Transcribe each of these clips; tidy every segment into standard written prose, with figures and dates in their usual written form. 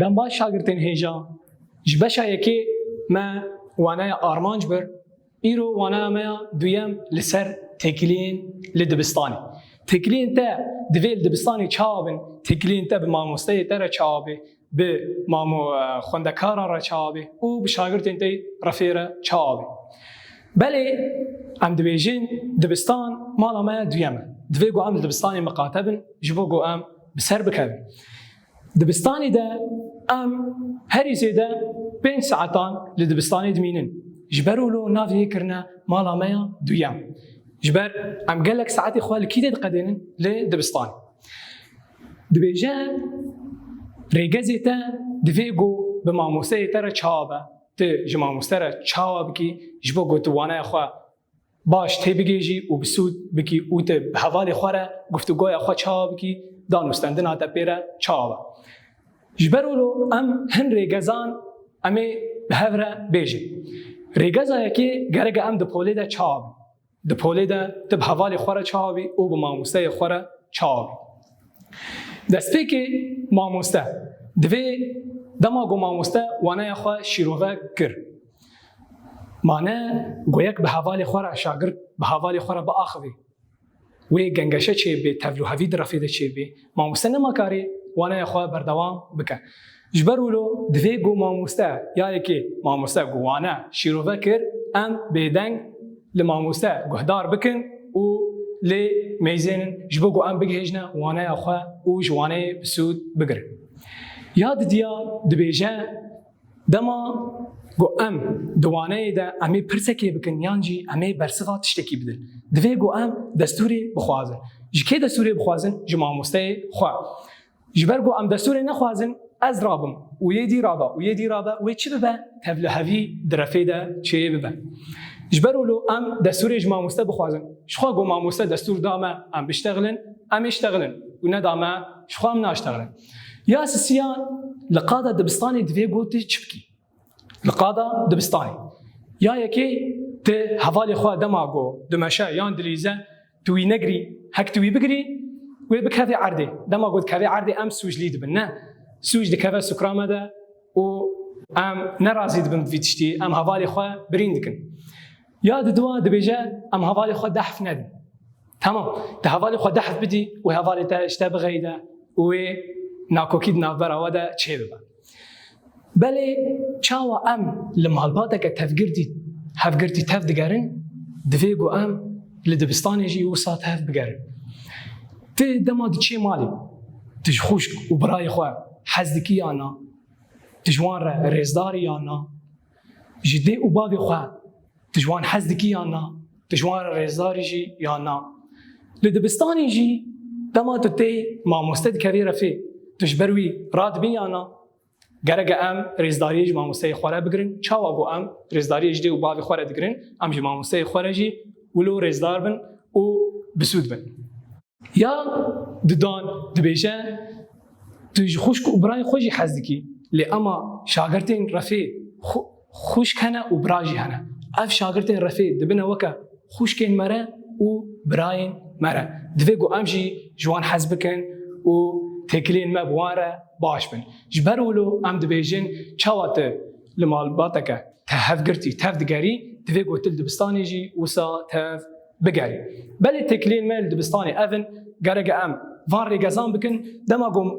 دم باش شاگردین هیجا جبشا یکی ما وانای آرمانج بر ایرو وانا ما دویم لسر تکلین لدبستانی تکلین تا دویل دبستانی چابن تکلین تا به ماموسته تر چابه به مامو خوندکارا را چابه و به شاگردین تا رفیره چابه بله ام دویجین دبستان مالا ما دویمه دوی گو ام دبستانی مقاتبن جبو گو ام بسر بکبن دبستانی ده ام هری زیده 5 ساعتان لدبستانی دمینن جبرو لو نافی کرنا مالا ما دویم جبر ام قال لك ساعات اخوان كي تقدين لدبستان دبيجا ريغازيتا دفيغو بماموسه ترى تشابا ت جماموسه تشابا بكي جبو قلت وانا اخوا باش تبيجي وبسود بكي وت بحوالي خوره گفتگوی اخوا تشابا بكي دانوستندن اتا بيرا تشابا جبرو لو ام هن ريغازان امي بهفره بيجي ريغازا يكي غرغ ام دپوليدا تشابا دپولیده تب حوالی خوره چاوی او به ماموسته خوره چاوی دست که ماموسته دوی دما گو ماموسته وانه خواه شیروغه کر مانه گویک به حوالی خوره شاگرد به حوالی خوره با آخوی وی گنگشه چه بی تفلو هفید رفیده چه بی ماموسته نماکاری وانه خواه بردوام بکن جبرولو دوی گو ماموسته یا یکی ماموسته گو وانه شیروغه کر ام بیدنگ لماموسته گهدار بکن و لی میزنن جبو گو ام بگهجنا وانه اخوا و جوانه بسود بگره یاد دیا دبیجه دما گو ام دوانه ده امی پرسکی بکن یانجی امی برسفا تشتکی بدن دوی گو ام دستوری بخوازن جکی دستوری بخوازن جماموسته خوا جبر گو ام دستوری نخوازن از رابم و یدی رابا و یدی رابا و چی ببه تبله هفی درفه ده چی ببه جبروا له ام دستور ماموسته بخوازن شخوا گو ماموسته دستور دامه ام بشتغلن ام يشتغلن وندامه شخوا ام ناشتغلن يا اساسيان لقاده دبستاني دوی گوتی چبکی لقاده دبستاني يا یکی ت حوالی خوا دماغو دمشه یان دلیزه توی نگری هک توی بگری و بکفی عرضه دماغو کفی عرضه ام سوج لید بن نه سوج دکفه سکرامه ده و ام نرازید بن فيتشتي ام حوالی خوا بريندكن یاد دوا دبیجه ام حوالی خود دحف ندی تمام ده حوالی خود دحف بدی و حوالی تا اشتبه غیده و ناکوکید نافبرا وده چه ببا بله چاوا ام لمالباته که هفگردی تف دگرن دویگو ام لدبستانی جی وسا تف بگرن تی دما دی چه مالی تش خوشک و برای خواه حزدکی یا نا تجوان را ریزداری یا نا جده و بابی خواه تجوان حزدکی یا نا تجوان ریزداری جی یا نا لدبستانی جی دما تو تی ماموسته کوی رفی تجبروی راد بی یا نا گرگ ام ریزداری جی ماموسته خوره بگرن چاوا گو ام ریزداری جی و بابی خوره دگرن ام جی ماموسته خوره جی ولو ریزدار بن و بسود بن یا ددان دبیجه تج خوشک و برای خوشی حزدکی لی اما شاگردین رفی خوش کنه و براجی هنه اف شاگردین رفی دبنه وکه خوشکین مره و براین مره دوی گو امجی جوان حز بکن و تکلین ما بواره باش بن جبرولو ام دبیجین چاوات لمالباته که تهف گرتی تف دگری دوی گو تل دبستانی جی وسا تف بگری بلی تکلین ما دبستانی اوین گرگ ام وان ریگزان بکن دما گم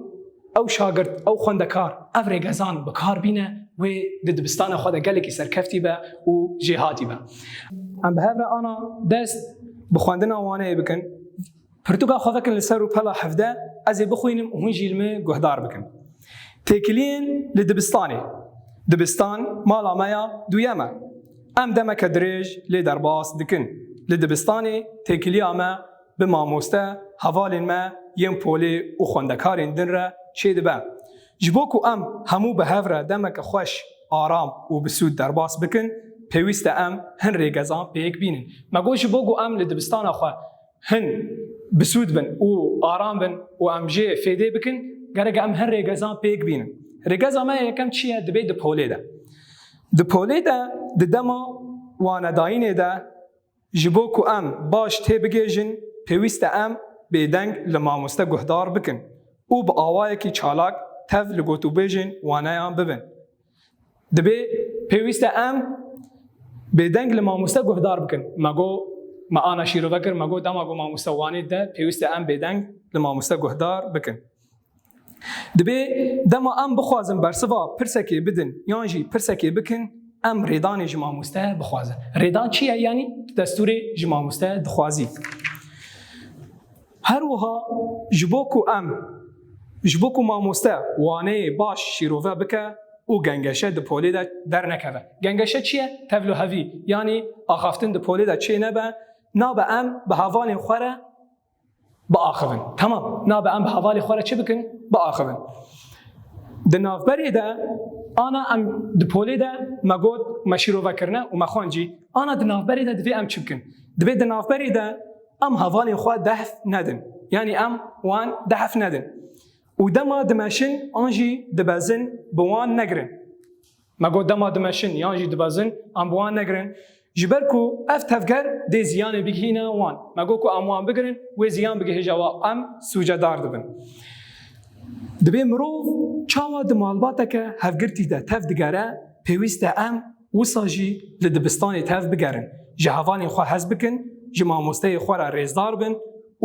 او شاگرد او خوندکار اف ریگزان بکار بینه و دبستان خود گلکی سرکفتی به و جهاتی به ام به هر آنا دست بخواندن آوانه بکن پرتوگا خودکن لسر و پلا حفده از بخوینم و هنجی علمه گهدار بکن تکلین لدبستانی دبستان مالا مایا دویمه ام دمک دریج لدرباس دکن لدبستانی تکلیا ما به ماموسته حوالین ما یم پولی و خوندکارین دن را چه دبه جبوکو ام همو به هفره دمک خوش آرام و بسود درباس بکن پیوست ام هن ریگزان پیک بینن مگو جبوکو ام لدبستان خواه هن بسود بن و آرام بن و ام جه فیده بکن گرگ ام هن ریگزان پیک بینن ریگزان ما یکم چیه دبی دپولی ده دپولی ده دما وانا داینه ده جبوکو ام باش تی بگیجن پیوست ام بیدنگ لماموسته گهدار بکن او با آوائه کی چالاک تف لگوتو بیجن وانایان ببن. دبی پیوست ام بدنگ لماموسته گهدار بکن. مگو ما آنا شیرو بکر مگو دام مگو ماموسته وانی ده پیوست ام بدنگ لماموسته گهدار بکن. دبی دام ام بخوازم برسوا پرسکی بدن یانجی پرسکی بکن ام ریدان جماموسته بخوازه. ریدان چیه یعنی دستور جماموسته دخوازی. هر وها جبوکو ام جبوکو ماموسته وانه باش شیروه بکه او گنگشه د پولی دا در نکوه. گنگشه چیه؟ تولو هوی یعنی آخافتن د پولی دا چی نبه نابه ام به حوال خوره با آخوین. تمام نابه ام به حوال خوره چی بکن؟ با آخوین. د نافبری دا آنا ام د پولی دا مگود مشیروه کرنه و مخوانجی آنا د نافبری دا دوی ام چی بکن؟ دوی د نافبری دا ام حوال خواه دهف ندن یعنی ام وان دهف ندن و دما دمشن آنجی دبازن بوان نگرن. مگو دما دمشن یانجی دبازن ام بوان نگرن. جبرکو افت هفگر دی زیان بگهینه وان. مگو کو ام وان بگرن و زیان بگه جوا ام سوجه دار دبن. دبی مروف چاوا دمالباته که هفگرتی ده تف دگره پیوسته ام وصاجی لدبستانی تف بگرن. جهوانی خواه هز بکن جماموسته خواه را ریزدار بن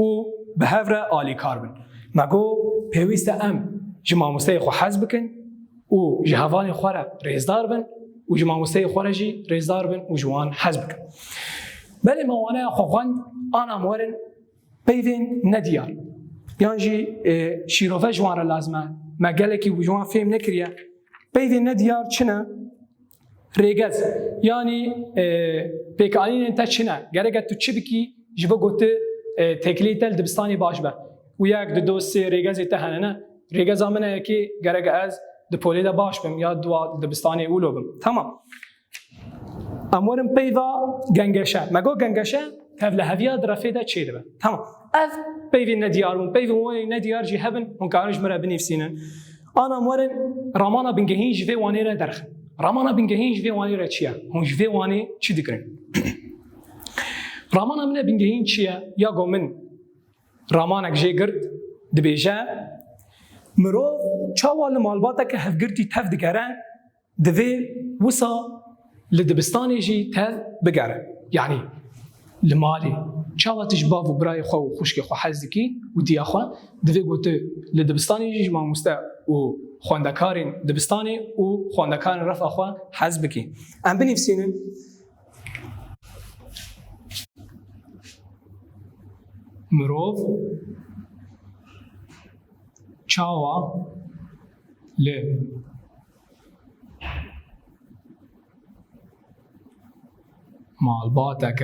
و به هفره آلی کار بن. مگو پیوست ام جماموسته خو حز بکن و جهوان خو را ریزدار بن و جماموسته خو را جی ریزدار بن و جوان حز بکن. بله موانع خوان آنا مورن پیوین ندیار یعنی شیروه جوان را لازمه مگله کی و جوان فهم نکریه پیوین ندیار چنه ریگز یعنی پیکانین انتا چنه گرگت تو چی بکی جبه گوته تکلی تل دبستانی باش به و یک دو سه ریگز اتهانه نه ریگز آمنه که گرگ از دپولی دا باش بم یا دو دبستانی اولو بم تمام امورم پیوا گنگشه مگو گنگشه تفل هویا درفه دا چی دبه تمام اف پیوی ندیارون پیوی وانی ندیار جی هبن هون کارش مرا بنفسینن آنا امورن رامانا بنگهین جوی وانی را درخن رامانا بنگهین جوی وانی را چیه هون جوی وانی چی دکرن رامانا منه بنگهین چیه یا گو من رامانک جه گرد دبیجه مرو چاوال مالباته که هفگرتی تف دگره دوی وسا لدبستانی جی تف بگره یعنی لمالی چاواتش باو و برای خواه و خوشک خواه حزدکی و دیا خواه دوی گوته لدبستانی جی ماموسته و خواندکارین دبستانی و خواندکارین رفع خواه حزبکی ام بنفسینن مروف چاوا ل مالباتك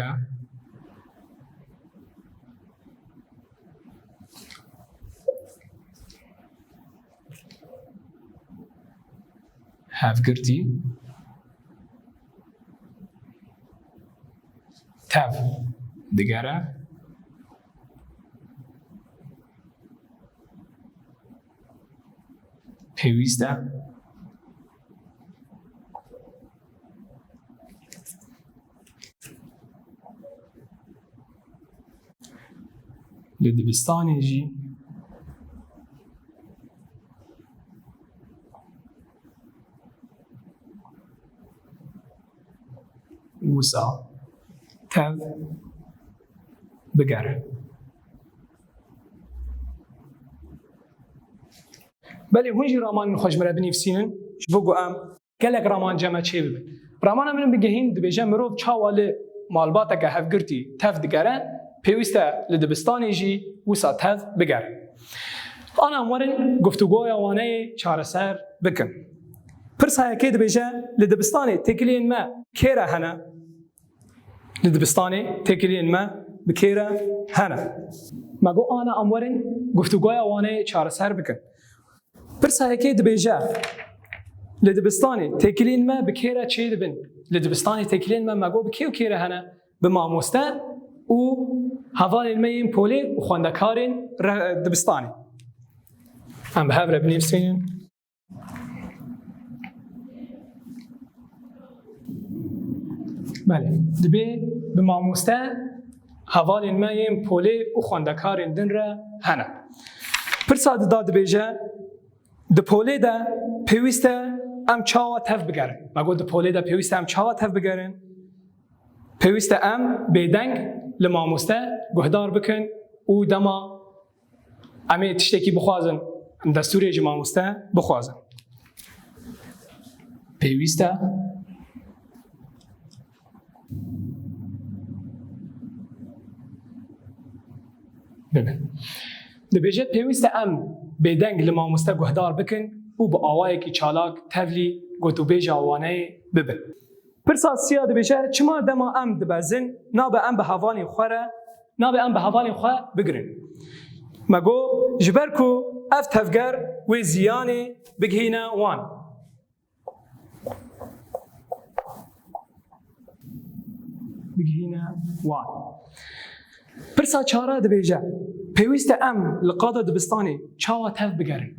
هفگرتی تف دگره پیوسته لدبستانی جی وسا تف بگره بله هونجی رامان خوش مرا بنفسینن شو بگو ام گلک رامان جمع چه ببین رامان من بگهین دبیجه مروف چاواله مالباته که هفگرتی تف دگره پیوسته لدبستانی جی وسا تف بگره آنا امورن گفتگوی وانه چاره سر بکن پرسای که دبیجه لدبستانی تکلین ما کیره هنه لدبستانی تکلین ما بکیره هنه مگو آنا امورن گفتگوی وانه چاره سر بکن پرسای که دبیجه لدبستانی تکلین ما بکیره چی دبن لدبستانی تکلین ما مگو بکیو کیره هنه به ماموسته و هوان المیم پولی و خواندکارین دبستانی هم به هفره بنفسین بله دبی به ماموسته هوان المیم پولی و خواندکارین دن را هنه پرساد داد بیجه دپولی دا پیوسته ام چاوا تف بگرن مگو دپولی دا پیوسته ام چاوا تف بگرن پیوسته ام بیدنگ لماموسته گهدار بکن و دما امی تشتکی بخوازن دستوری جماموسته بخوازن پیوسته ببین دبیجه پیوسته ام بیدنگ لماموسته گهدار بکن و با آوایی که چالاک تولی گوتو بیج آوانه ببین پرسا سیا دبیجه چما دما ام دبزن نابه ام به هوانی خوره نابه ام به هوانی خواه بگرن مگو جبرکو اف تفگر و زیانی بگهینه وان بگهینه وان پرسا چاره دبیجه پیوسته ام لقاده دبستانی چاوا تف بگرن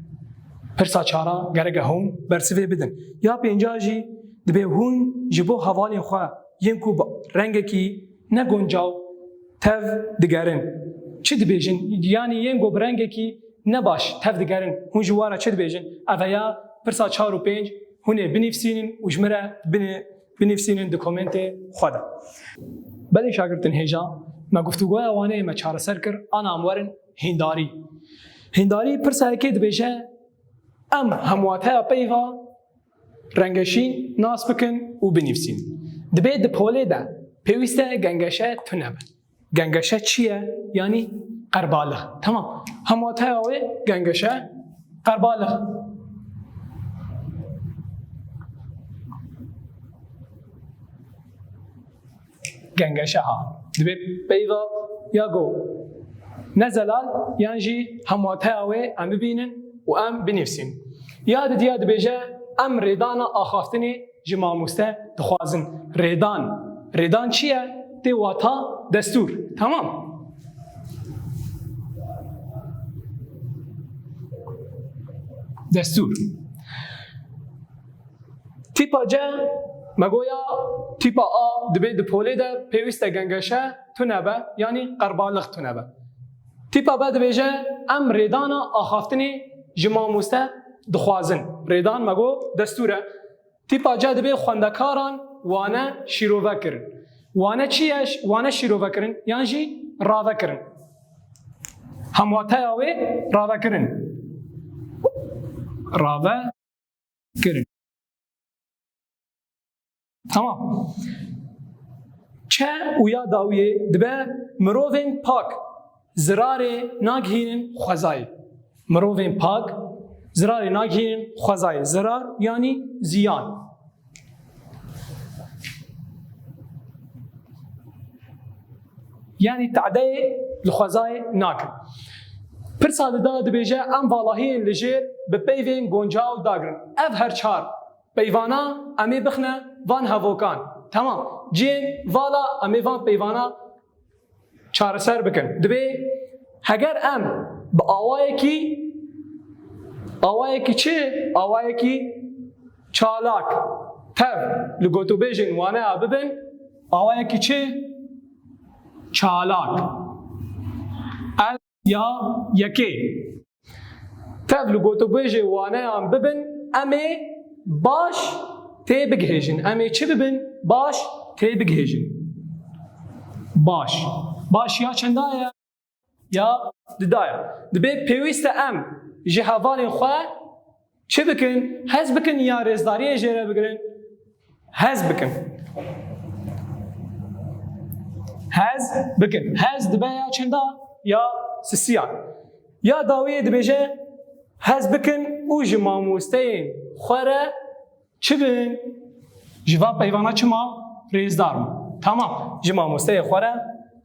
پرسا چاره گرگه هون برسوه بدن یا پینجا جی دبی هون جبو هوانی خواه ینکو با رنگه کی نگونجاو تف دگرن چی دبیجن یعنی ینگو برنگه کی نباش تف دگرن هون جواره چی دبیجن اویا پرسا 4 و 5 هونه بنفسینن و جمره بنفسینن دکومنت خواده بله شاگردن هیجا ما گفتگوی وانه ما چاره سر کر آنا امورن هنداری پرسا که دبیجه ام همواته پیوا رنگشین ناس بکن و بنفسین دبی دپوله دا پیوسته گنگشه تنبه گنگشه چیه؟ یعنی قربالغ تمام همواته اوه گنگشه قربالغ گنگشه ها دبی پیوا یا گو نزلال یعنی جی همواته اوه ام ببینن و ام بنفسین یاد دیاد بیجه ام ریدان آخافتنی جماموسته دخوازن ریدان چیه؟ تی واتا دستور تمام دستور تیپا جه مگویا تیپا آ دبی دپولی ده پیوسته گنگشه تو نبه یعنی قربالغ تو نبه تیپا بعد بیجه ام ریدان آخافتنی جماموسته دخوازن ریدان مگو دستوره تیپا جا دبی خوندکاران وانه شیروه کرن وانه چیش؟ وانه شیروه کرن یعنی جی راوه کرن همواته اوه راوه کرن تمام چه اویا داویه دبه مروفین پاک زراره ناگهینن خوزای مروفین پاک زرار ناگهینن خوزای زرار یعنی زیان یعنی تعدی لخوزای ناکن پرسا دا دبیجه ام والاهین لجیر به پیوین گونجاو داگرن اف هر چار پیوانا امی بخنه وان هفوکان تمام جین والا امی وان پیوانا چار سر بکن دبی هگر ام با آوایی کی چه؟ آوایی کی چالاک تف لگوتو بیجن وانه ببین آوایی کی چه؟ چالاک یا یکی تف لگوتو بیجن وانه ببین امی باش تی بگهیجن امی چه ببین؟ باش تی بگهیجن باش یا چندایه یا ددایه دبی پیوست ام جهوان خواه چه بکن؟ هز بکن یا رزداری جره بگرن؟ هز بکن هز دبی یا چندا یا سسیان یا داویه دبیجه هز بکن او جماموستین خوره چه بین؟ جواب پیوانا چما؟ ریزدار بین تمام جماموستین خوره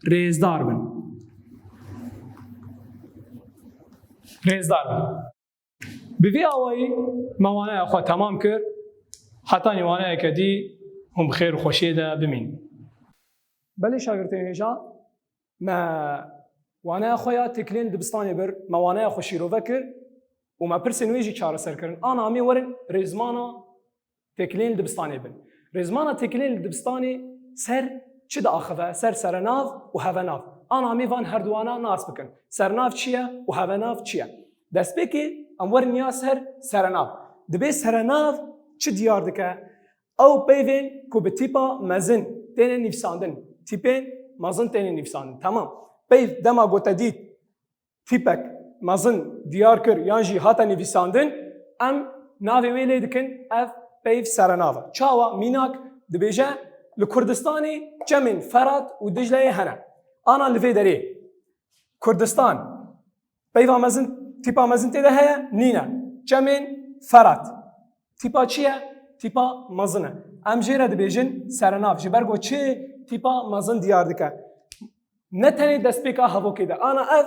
ریزدار بین بوی آوایی موانع خواه تمام کرد حتی نیوانه که دی هم بخیر و خوشی ده بمین بله شاگردین ایجا ما وانه خواه تکلین دبستانی بر موانع خوشی رو وکر و ما پرسین ویجی چاره سر کرن آنا همی ورن ریزمانا تکلین دبستانی بر ریزمانا تکلین دبستانی سر چه دا آخوه؟ سرناف و هوناف آنا همی وان هر دوانا ناس بکن سرناف چیه و هوناف چیه دست بکی ام ورن یا سرناف دبی سرناف چه دیار دکه او پیوین کو به تیپا مزن تینه نفساندن تیپین مزن تینه نفساندن تمام پیو دما گوته دید تیپک مزن دیار کر یانجی هاتا نفساندن ام ناوی ویلی دکن اف پیو سرناف چاوا میناک دبیجه لکردستانی جمن فرات و دجله هنه آنا لفی داری کردستان پیوا مزن تیپا مزن تیده هیا نینا جمن فرات تیپا چیه؟ تیپا مزنه ام جیره دبیجن سرناف جبرگو چه تیپا مزن دیار دکه نه تنی دستپیکا هوا کده آنا اف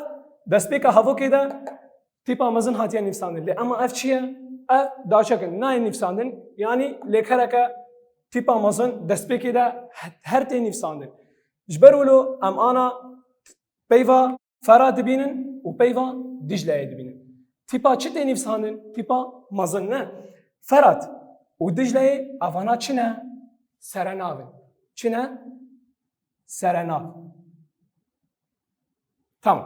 دستپیکا هوا کده تیپا مزن هاتیه نفساندن لی اما اف چیه؟ اف داچکن نه نفساندن یعنی لیکرکه تیپا مزن دستپیکی ده هر تی نفساندن جبرولو ام آنا پیوا فرات دبینن و پیوا دجله دبینن تیپا چه تی نفساندن؟ تیپا مزن نه فرات و دجله افانا چه نه؟ سرناون چه نه؟ سرناو tamam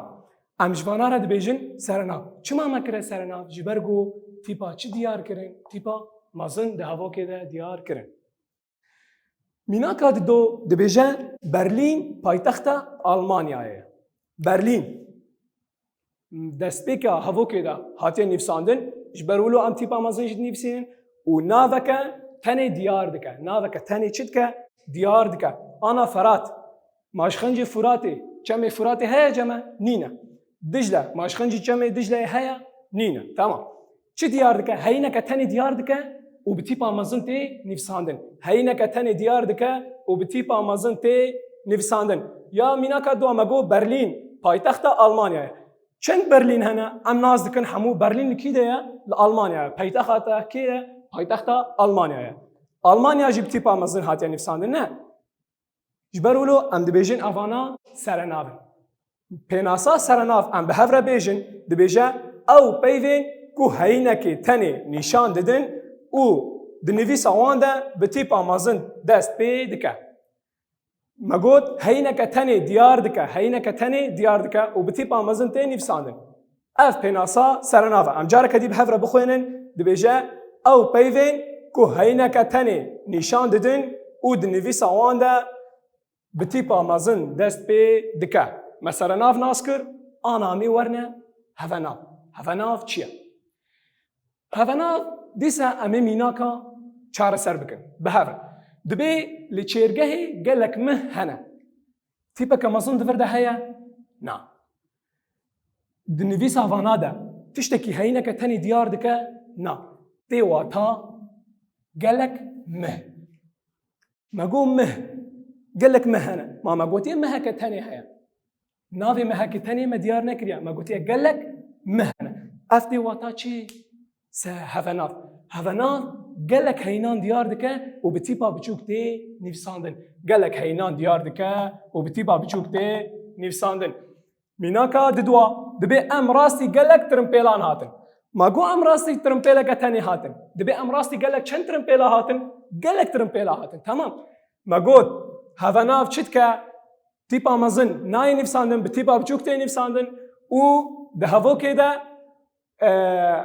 ام جوانا را دبیجن سرناو چما مکره سرناو جبرگو تیپا چه دیار کرن؟ تیپا مزن ده هوا که ده دیار کرن میناکا دو دبیجن برلین پایتخت آلمانیایه برلین دستپیکا هوا که ده هاتی نفساندن جبرولو ام تیپا مزن جد نفسین و ناوکه تنه دیار دکه ناوکه تنه چید که دیار دکه آنا فرات ماشخنج فراتی چمه فراتی هیا جمع نینه دجله ماشخنج چمه دجله هیا نینه تمام چی دیار دکه هینه که تنه دیار دکه و به تیپا مزن تی نفساندن هینه که تنه دیار دکه و به تیپا مزن تی نفساندن یا میناکا دو مگو برلین پایتخت آلمانیا چند برلین هنه ام ناز دکن همو برلین کی ده لآلمانیا پایتخت کیه پایتخت آلمانیا آلمانیا جب تیپا مزن هاتیه نفساندن نه جبرولو ام دبیجن افانا سرناف پیناسا سرناف ام به هفره بیجن دبیجه او پیوین کو هینکی تنی نشان ددن او دنویس آوانده به تیپا مازن دست پی دکه مگود هینک تنی دیار دکه هینک تنی دیار دکه و به تیپا مازن تی نفساندن اف پیناسا سرناف ام جاره کدی به هفره بخوینن دبیجه او پیوین کو هینک تنی نشان ددن او دنویس آوانده به تیپا مزن دست پی دکه مثلا ناف ناسکر آنامی ورنه هفناف چیه؟ هفناف دیسا امی میناکا چاره سر بکن به هفر دبی لچیرگهی گلک مه هنه تیپا که مزن دورده هیا؟ نه دنویس هفانا ده تشتکی هینه که تنی دیار دکه؟ نه تیواتا گلک مه مگو مه قال لك مهنا ما قلتي مهك تاني هيا نافي مهك تاني ما ديار نكريا ما قلتي قال لك مهنا افتي واتاشي هفناف قال لك هينان ديار دكا وبتيبا بتشوك تي نفساندن قال لك هينان ديار دكا وبتيبا بتشوك تي نفساندن ميناكا ددوا دبي ام راستي قال لك ترمبيلان هاتن ما قو ام راستي ترمبيلا تاني هاتن دبي ام راستي قال لك شن ترمبيلا هاتن قال لك ترمبيلا هاتن تمام ما قلت هفناف چتکه تیپا مزن نای نفساندن به تیپا بچوکتی نفساندن و ده هوا که ده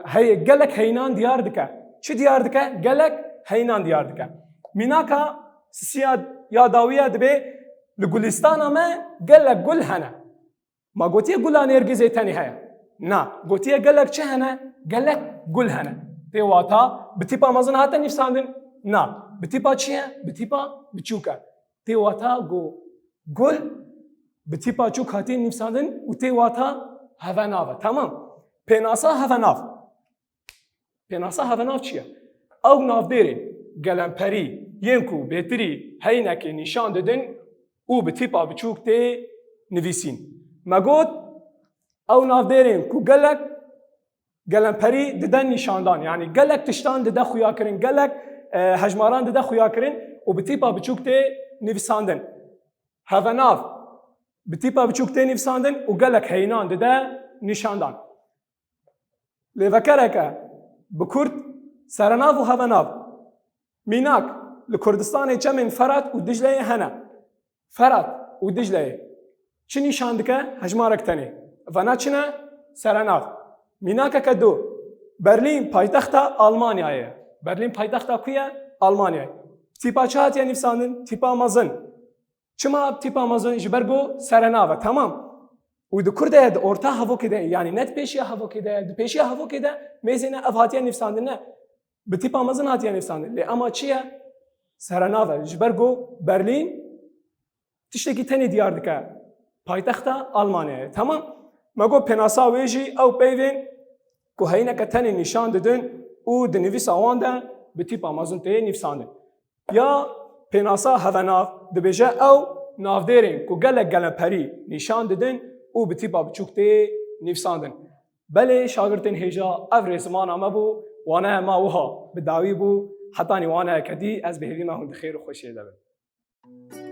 هی گلک هینان دیار دکه چی دیار دکه؟ گلک هینان دیار دکه میناکا سیاد یاداویه دبی لگلستان ما گلک گل هنه ما گوتیه گلان ارگزه تنی هیا نه گوتیه گلک چه هنه؟ گلک گل هنه تیواتا به تیپا مزن هاتن نفساندن نه به تیپا چیه؟ به تیپا بچوکه تیواتا گل به تیپا چوک هاتین نفساندن و تیواتا هفناف تمام پیناسا هفناف چیه؟ او ناف دیرین گلمپری ینکو بهتری هینکی نشان دادن او به تیپا بچوک تی نویسین مگود او ناف دیرین کو گلمپری ددن نشاندان یعنی گلک تشتان دده خویا کرن گلک هجماران دده خویا کرن و به تیپا بچوک تی نفساندن هفناف بتیپا بچوک تی نفساندن و گلک هینان دده نشاندان لیوکره که بکرد سرناف و هفناف میناک لکردستان چمن فرات و دجله هنه فرات و دجله چی نشاند که هجمارک تنی ونا چنه سرناف میناک که دو برلین پایتخت آلمانیایه. برلین پایتخت کویه؟ آلمانیایه. تیپا چه هاتیه نفساندن؟ تیپا مازن. چما تیپا مازن جبرگو سرناوه تمام. و دو کرده د orta hava kide yani net peşiye hava kide, peşiye hava kide mezine ev hatiye nefsandın ne? Bi tipa mazın hatiye nefsandın. Le ama çiye? Serenave. Jbergo Berlin tişteki teni diyar dike. Paytaxta Almanya'ya. Tamam. Mago penasa veji ev peyvin ku heyneke teni nişan didin u di nivisa wanda bi tipa mazın teye nefsandın. Ya penasa hevenav dibêje ew navdêrên ku gelek gelemperî nîşan didin û bi tîpa biçûk tê nîvsandin. Belê şagirtên hêja ev rêzimana me bû, waneya me wiha bi dawî bû, hetanî waneyeke dî ez bi hêvî me hûn di xêr û xweşiyê de bin.